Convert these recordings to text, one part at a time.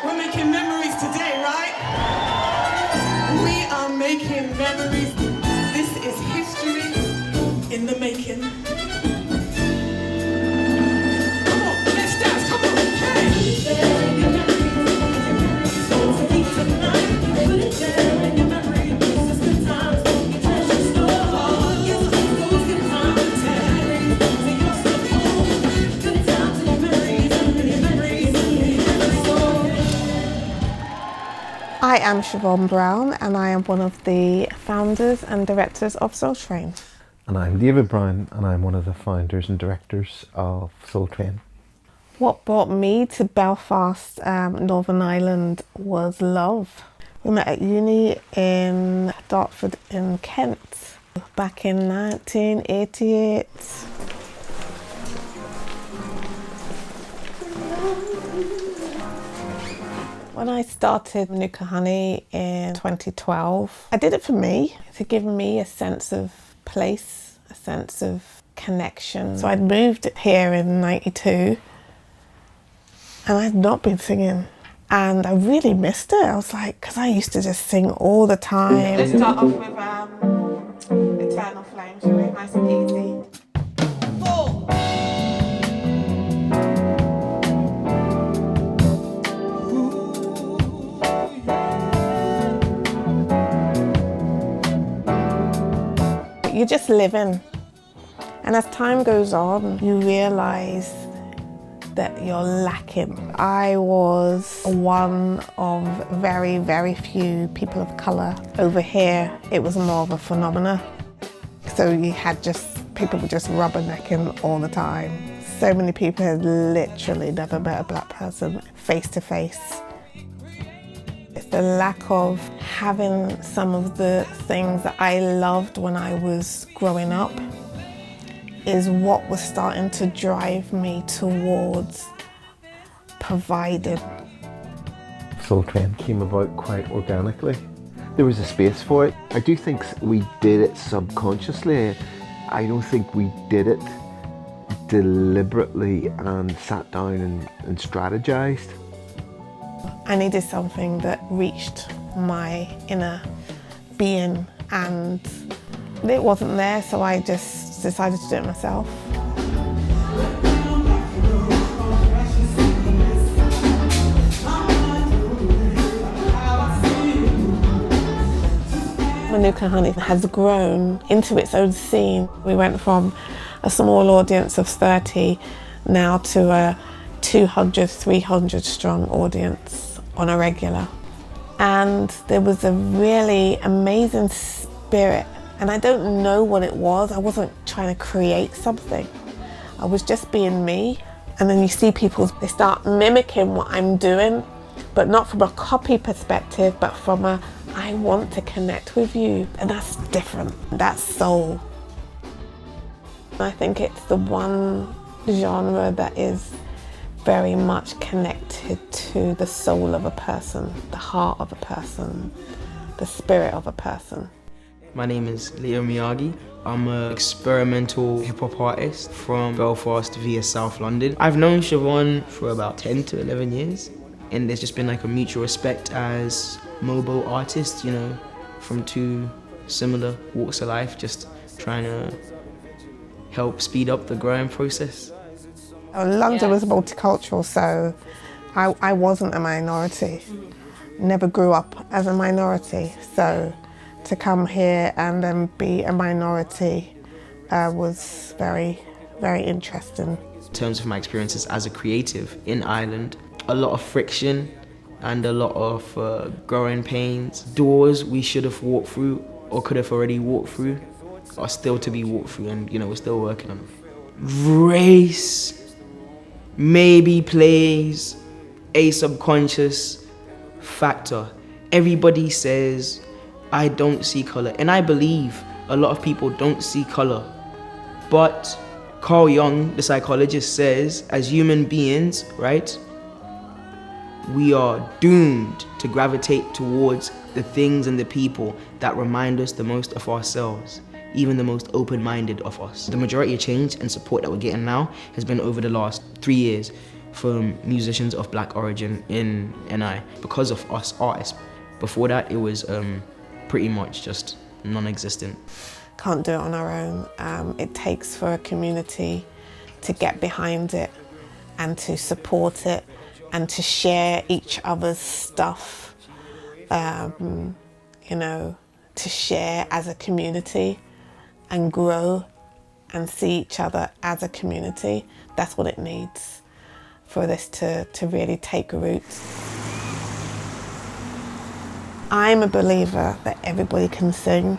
We're making memories today, right? We are making memories. This is history in the making. Come on, let's dance, come on, hey! I am Siobhan Brown and I am one of the founders and directors of Soultrane. And I'm David Brown and I'm one of the founders and directors of Soultrane. What brought me to Belfast, Northern Ireland was love. We met at uni in Dartford in Kent back in 1988. When I started Manuka Honey in 2012, I did it for me, to give me a sense of place, a sense of connection. So I'd moved here in '92 and I'd not been singing. And I really missed it. I was like, because I used to just sing all the time. Let's start off with Eternal Flame, shall we? Nice and easy. 4. You're just living, and as time goes on you realise that you're lacking. I was one of very, very few people of colour. Over here it was more of a phenomenon, so you had people were just rubbernecking all the time. So many people had literally never met a black person face to face. It's the lack of having some of the things that I loved when I was growing up is what was starting to drive me towards providing. Soultrane came about quite organically. There was a space for it. I do think we did it subconsciously. I don't think we did it deliberately and sat down and strategized. I needed something that reached my inner being, and it wasn't there, so I just decided to do it myself. Manuka Honey has grown into its own scene. We went from a small audience of 30 now to a 200, 300 strong audience on a regular. And there was a really amazing spirit, and I don't know what it was. I wasn't trying to create something. I was just being me. And then you see people, they start mimicking what I'm doing, but not from a copy perspective, but from a, I want to connect with you. And that's different, that's soul. I think it's the one genre that is very much connected to the soul of a person, the heart of a person, the spirit of a person. My name is Leo Miyagee. I'm an experimental hip-hop artist from Belfast via South London. I've known Siobhan for about 10 to 11 years, and there's just been like a mutual respect as mobile artists, you know, from two similar walks of life, just trying to help speed up the growing process. London was multicultural, so I wasn't a minority. Never grew up as a minority, so to come here and then be a minority was very, very interesting. In terms of my experiences as a creative in Ireland, a lot of friction and a lot of growing pains. Doors we should have walked through or could have already walked through are still to be walked through, and you know, we're still working on them. Race maybe plays a subconscious factor. Everybody says, I don't see color, and I believe a lot of people don't see color. But Carl Jung, the psychologist, says as human beings, right, we are doomed to gravitate towards the things and the people that remind us the most of ourselves, even the most open-minded of us. The majority of change and support that we're getting now has been over the last 3 years. for musicians of black origin in NI because of us artists. Before that, it was pretty much just non-existent. Can't do it on our own. It takes for a community to get behind it and to support it and to share each other's stuff, you know, to share as a community and grow and see each other as a community. That's what it needs for this to really take root. I'm a believer that everybody can sing.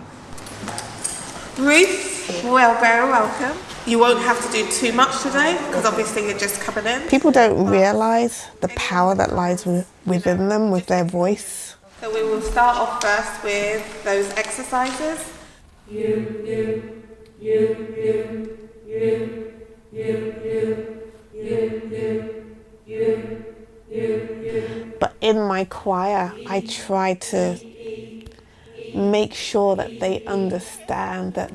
Ruth, well, very welcome. You won't have to do too much today because obviously you're just coming in. People don't realise the power that lies within them with their voice. So we will start off first with those exercises. But in my choir, I try to make sure that they understand that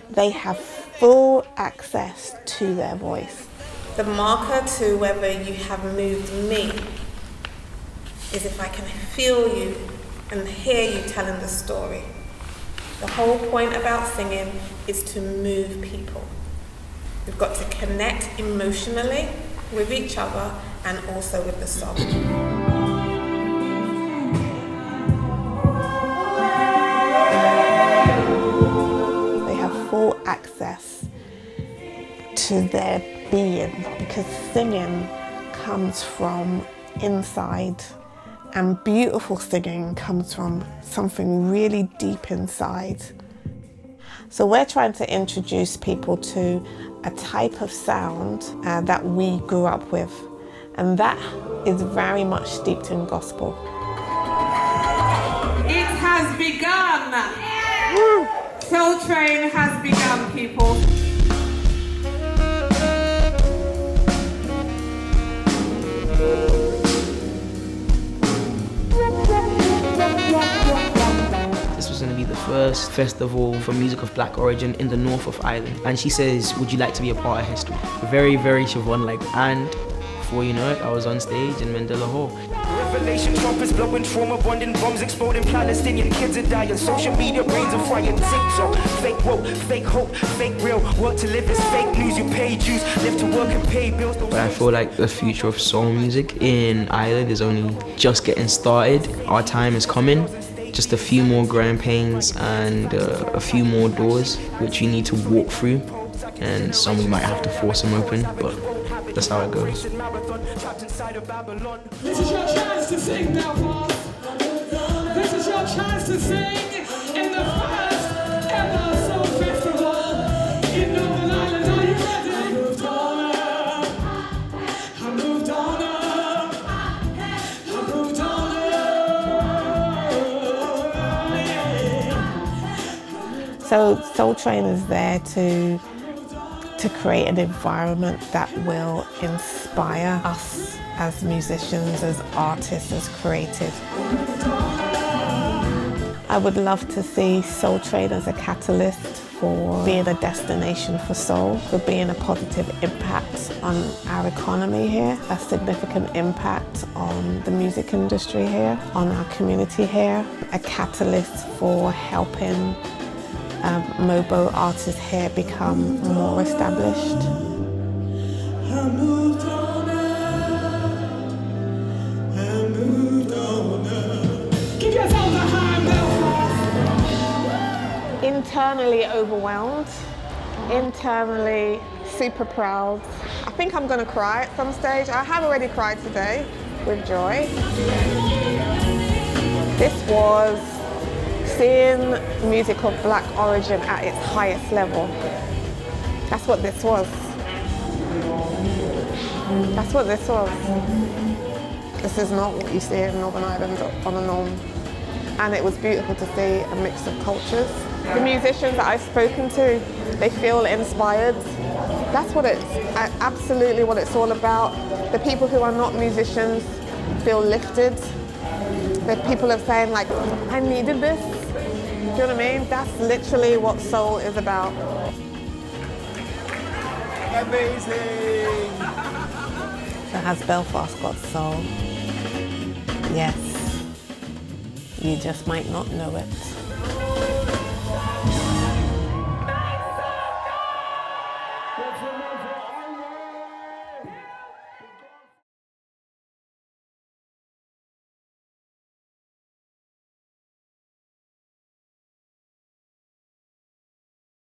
they have full access to their voice. The marker to whether you have moved me is if I can feel you and hear you telling the story. The whole point about singing is to move people. We've got to connect emotionally with each other and also with the song. They have full access to their being because singing comes from inside and beautiful singing comes from something really deep inside. So we're trying to introduce people to a type of sound that we grew up with, and that is very much steeped in gospel. It has begun! Soultrane has begun, people. This was going to be the first festival for music of black origin in the north of Ireland. And she says, would you like to be a part of history? Very, very Siobhan-like. And before you know it, I was on stage in Mandela Hall. Revelation trumpets blowing, trauma bonding, bombs exploding, Palestinian kids are dying, social media brains are frying, TikTok, fake woke, fake hope, fake real, work to live is fake news, you pay dues, live to work and pay bills. But I feel like the future of soul music in Ireland is only just getting started. Our time is coming. Just a few more growing pains and a few more doors which you need to walk through, and some we might have to force them open, but that's how it goes. This is your chance to sing now, Paul. This is your chance to sing in the first ever Soul Festival in Northern Ireland. Are you ready? I moved on up. I moved on up. I moved on up. So Soultrane is there to create an environment that will inspire us as musicians, as artists, as creatives. I would love to see Soultrane as a catalyst for being a destination for soul, for being a positive impact on our economy here, a significant impact on the music industry here, on our community here, a catalyst for helping Mobo artists here become more established. I moved on up. I moved on up. Give yourselves a hand now. Internally overwhelmed, internally super proud. I think I'm going to cry at some stage. I have already cried today with joy. This was seeing music of black origin at its highest level. That's what this was. That's what this was. This is not what you see in Northern Ireland on a norm. And it was beautiful to see a mix of cultures. The musicians that I've spoken to, they feel inspired. That's what it's absolutely what it's all about. The people who are not musicians feel lifted. The people are saying like, I needed this. Do you know what I mean? That's literally what soul is about. Amazing! So has Belfast got soul? Yes. You just might not know it.